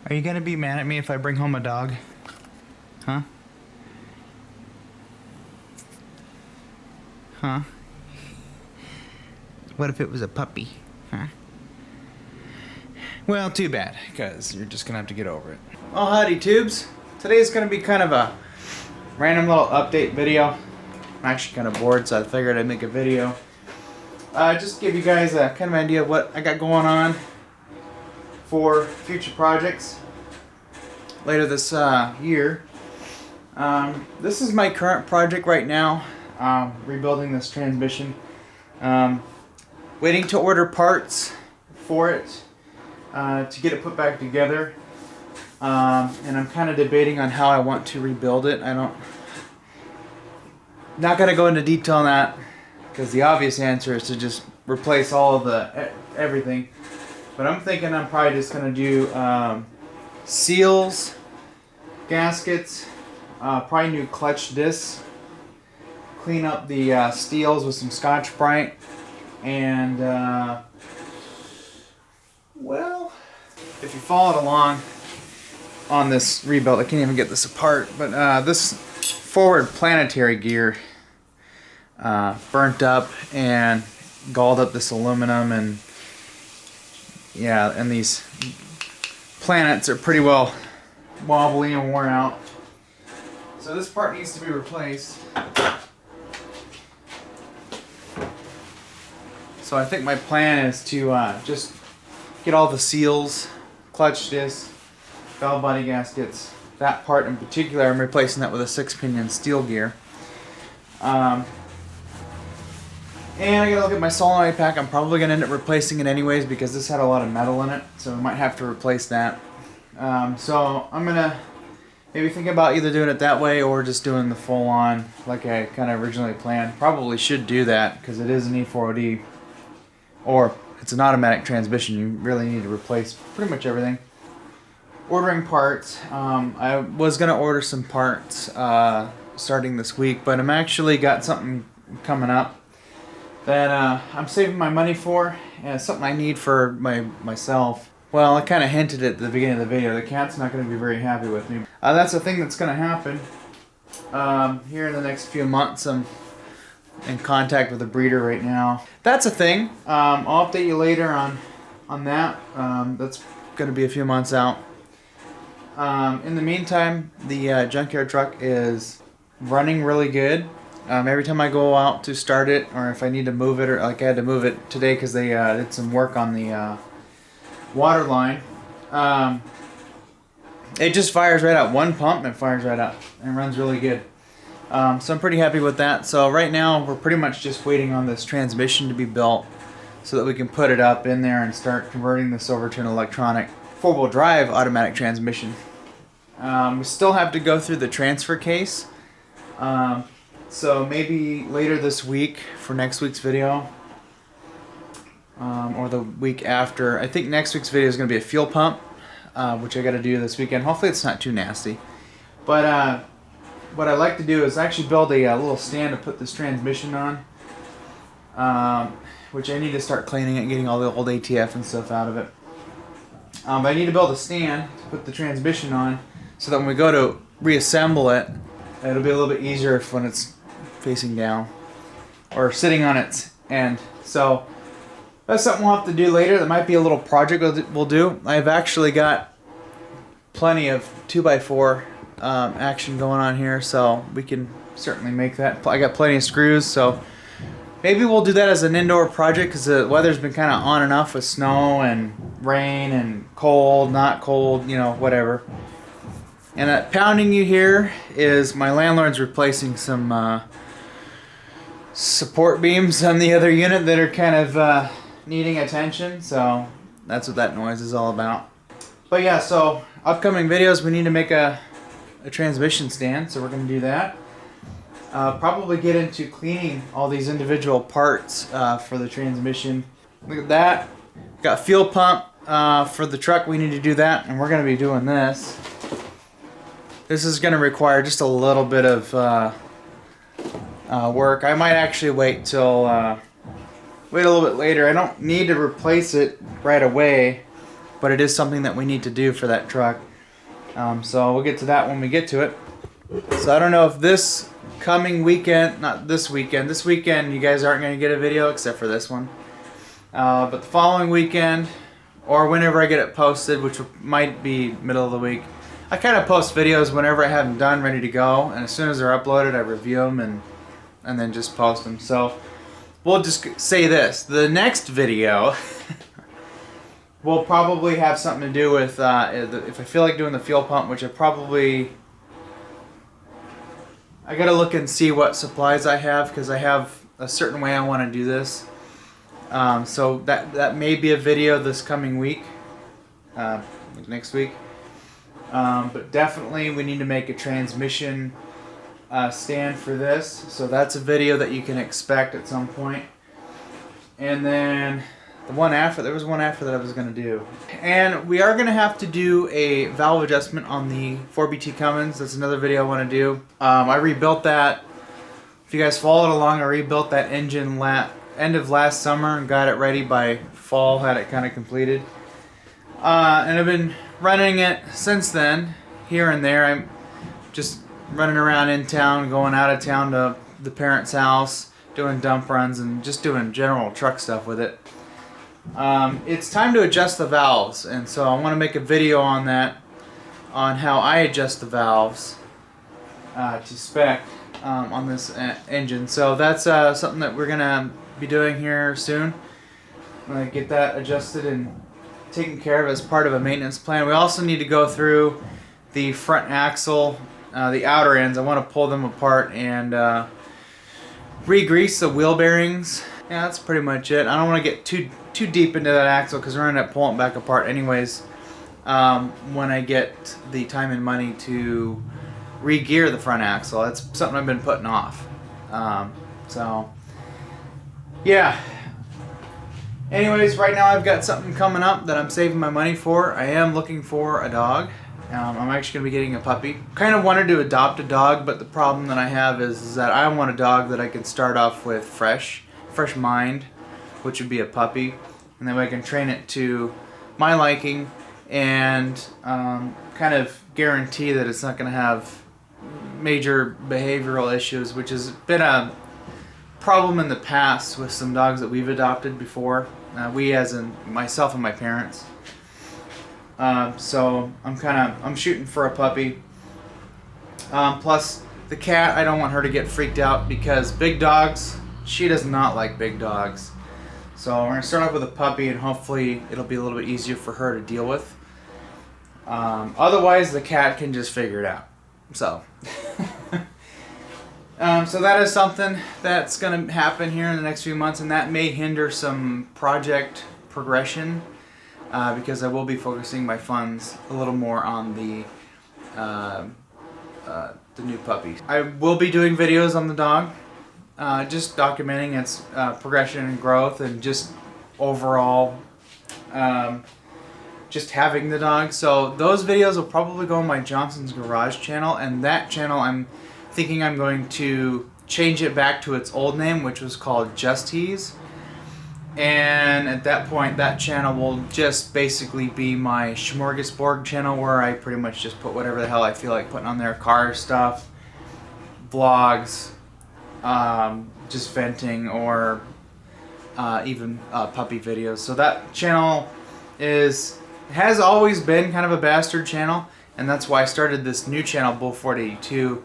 Are you gonna be mad at me if I bring home a dog? Huh? Huh? What if it was a puppy? Huh? Well, too bad, because you're just gonna have to get over it. Oh, howdy, tubes. Today's gonna be kind of a random little update video. I'm actually kind of bored, so I figured I'd make a video. Just give you guys a kind of idea of what I got going on for future projects later this year. This is my current project right now, rebuilding this transmission. Waiting to order parts for it to get it put back together. And I'm kind of debating on how I want to rebuild it. Not going to go into detail on that because the obvious answer is to just replace all of the everything. But I'm thinking I'm probably just going to do seals, gaskets, probably new clutch discs, clean up the steels with some Scotch-Brite, and well, if you followed along on this rebuild, I can't even get this apart, but this forward planetary gear burnt up and galled up this aluminum, and yeah, and these planets are pretty well wobbly and worn out. So this part needs to be replaced. So I think my plan is to just get all the seals, clutch discs, valve body gaskets, that part in particular. I'm replacing that with a 6-pinion steel gear. And I gotta look at my solenoid pack. I'm probably gonna end up replacing it anyways because this had a lot of metal in it, so I might have to replace that. So I'm gonna maybe think about either doing it that way or just doing the full on like I kind of originally planned. Probably should do that because it is an E4OD, or it's an automatic transmission. You really need to replace pretty much everything. Ordering parts. I was gonna order some parts starting this week, but I'm actually got something coming up that I'm saving my money for, and it's something I need for myself. Well, I kind of hinted at the beginning of the video. The cat's not going to be very happy with me. That's the thing that's going to happen here in the next few months. I'm in contact with a breeder right now. That's a thing. I'll update you later on that. That's going to be a few months out. In the meantime, the junkyard truck is running really good. Every time I go out to start it, or if I need to move it, or like I had to move it today because they did some work on the water line, it just fires right up. One pump and it fires right up and runs really good. So I'm pretty happy with that. So right now we're pretty much just waiting on this transmission to be built so that we can put it up in there and start converting this over to an electronic 4-wheel drive automatic transmission. We still have to go through the transfer case. So maybe later this week for next week's video, or the week after. I think next week's video is going to be a fuel pump, which I got to do this weekend. Hopefully it's not too nasty. But what I like to do is actually build a little stand to put this transmission on, which I need to start cleaning it, getting all the old ATF and stuff out of it. But I need to build a stand to put the transmission on so that when we go to reassemble it, it'll be a little bit easier when it's facing down or sitting on its end. So that's something we'll have to do later. That might be a little project we'll do. I've actually got plenty of 2x4 action going on here, so we can certainly make that. I got plenty of screws, so maybe we'll do that as an indoor project because the weather's been kind of on and off with snow and rain and cold, not cold, you know, whatever. And that pounding you hear is my landlord's replacing some support beams on the other unit that are kind of needing attention, so that's what that noise is all about. But yeah, so upcoming videos, we need to make a transmission stand, so we're going to do that. Probably get into cleaning all these individual parts for the transmission. Look at that. Got fuel pump for the truck. We need to do that, and we're going to be doing this. This is going to require just a little bit of work. I might actually wait till wait a little bit later. I don't need to replace it right away but it is something that we need to do for that truck. So we'll get to that when we get to it. So I don't know if this coming weekend, not this weekend you guys aren't going to get a video except for this one. But the following weekend, or whenever I get it posted, which might be middle of the week, I kind of post videos whenever I have them done, ready to go, and as soon as they're uploaded, I review them and then just post them. So we'll just say this: the next video will probably have something to do with if I feel like doing the fuel pump, which I gotta look and see what supplies I have, because I have a certain way I want to do this. So that may be a video this coming week, next week. But definitely we need to make a transmission stand for this. So that's a video that you can expect at some point. And then there was one after that I was going to do. And we are going to have to do a valve adjustment on the 4BT Cummins. That's another video I want to do. I rebuilt that. If you guys followed along, I rebuilt that engine end of last summer and got it ready by fall, had it kind of completed. And I've been running it since then, here and there. I'm just running around in town, going out of town to the parents' house, doing dump runs and just doing general truck stuff with it. It's time to adjust the valves, and so I want to make a video on that, on how I adjust the valves to spec on this engine. So that's something that we're gonna be doing here soon. I'm gonna get that adjusted and taken care of as part of a maintenance plan. We also need to go through the front axle, the outer ends. I want to pull them apart and re-grease the wheel bearings. Yeah, that's pretty much it. I don't want to get too deep into that axle because we're going to end up pulling it back apart anyways when I get the time and money to re-gear the front axle. That's something I've been putting off. So, yeah. Anyways, right now I've got something coming up that I'm saving my money for. I am looking for a dog. I'm actually going to be getting a puppy. Kind of wanted to adopt a dog, but the problem that I have is that I want a dog that I can start off with fresh mind, which would be a puppy, and then I can train it to my liking and kind of guarantee that it's not going to have major behavioral issues, which has been a problem in the past with some dogs that we've adopted before. We, as in myself and my parents. So I'm shooting for a puppy. Plus the cat, I don't want her to get freaked out because big dogs, she does not like big dogs. So we're gonna start off with a puppy, and hopefully it'll be a little bit easier for her to deal with. Otherwise, the cat can just figure it out. So. So that is something that's going to happen here in the next few months, and that may hinder some project progression because I will be focusing my funds a little more on the new puppy. I will be doing videos on the dog, just documenting its progression and growth, and just overall just having the dog. So those videos will probably go on my Johnson's Garage channel, and that channel I'm thinking I'm going to change it back to its old name, which was called Just Tease. And at that point, that channel will just basically be my smorgasbord channel, where I pretty much just put whatever the hell I feel like putting on there. Car stuff, vlogs, just venting, or even puppy videos. So that channel has always been kind of a bastard channel, and that's why I started this new channel, Bull 482,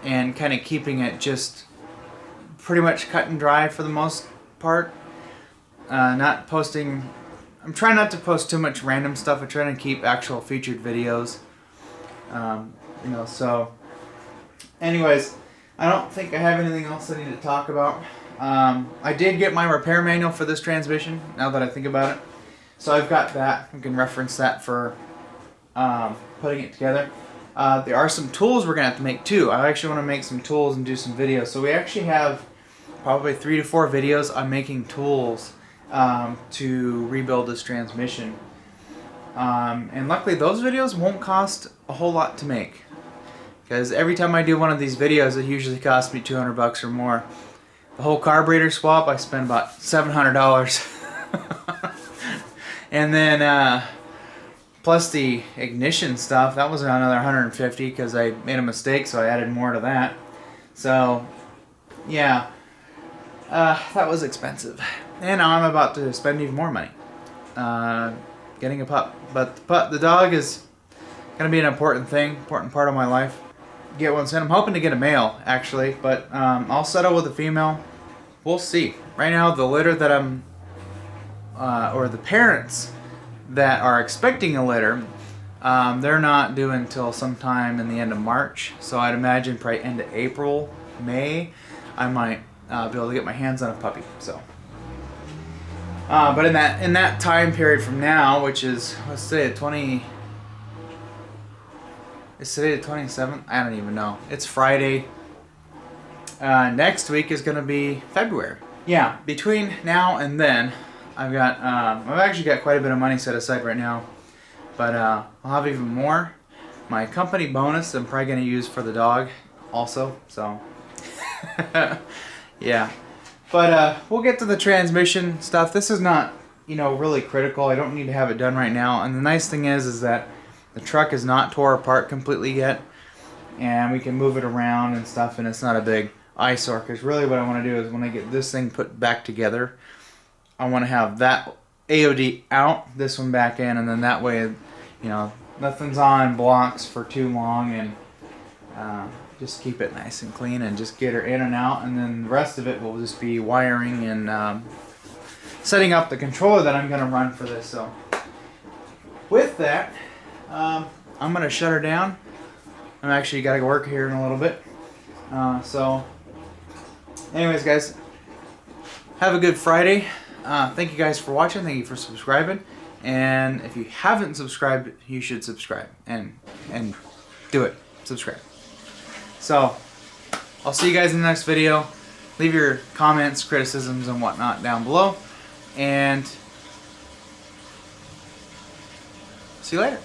and kind of keeping it just pretty much cut and dry for the most part. Not posting, I'm trying not to post too much random stuff. I'm trying to keep actual featured videos. So anyways, I don't think I have anything else I need to talk about. I did get my repair manual for this transmission, now that I think about it. So I've got that. I can reference that for putting it together. There are some tools we're going to have to make too. I actually want to make some tools and do some videos. So we actually have probably 3 to 4 videos on making tools to rebuild this transmission. And luckily those videos won't cost a whole lot to make, because every time I do one of these videos, it usually costs me $200 or more. The whole carburetor swap, I spent about $700. And then plus the ignition stuff, that was another 150 because I made a mistake, so I added more to that. So yeah, that was expensive, and now I'm about to spend even more money getting a pup. But the dog is gonna be an important part of my life. Get one soon. I'm hoping to get a male actually, but I'll settle with a female. We'll see. Right now, the litter that I'm, or the parents that are expecting a litter, they're not due until sometime in the end of March. So I'd imagine probably end of April, May, I might be able to get my hands on a puppy. So, but in that time period from now, which is, let's say is today the 27th? I don't even know. It's Friday. Next week is going to be February. Yeah, between now and then, I've actually got quite a bit of money set aside right now, but I'll have even more. My company bonus I'm probably going to use for the dog also, so yeah. But we'll get to the transmission stuff. This is not, really critical. I don't need to have it done right now. And the nice thing is that the truck is not tore apart completely yet, and we can move it around and stuff, and it's not a big eyesore. Because really what I want to do is when I get this thing put back together, I want to have that AOD out, this one back in, and then that way, nothing's on blocks for too long, and just keep it nice and clean and just get her in and out, and then the rest of it will just be wiring and setting up the controller that I'm going to run for this. So with that, I'm going to shut her down. I'm actually got to go work here in a little bit. So anyways, guys, have a good Friday. Thank you guys for watching. Thank you for subscribing. And if you haven't subscribed, you should subscribe and do it. Subscribe. So I'll see you guys in the next video. Leave your comments, criticisms, and whatnot down below. And see you later.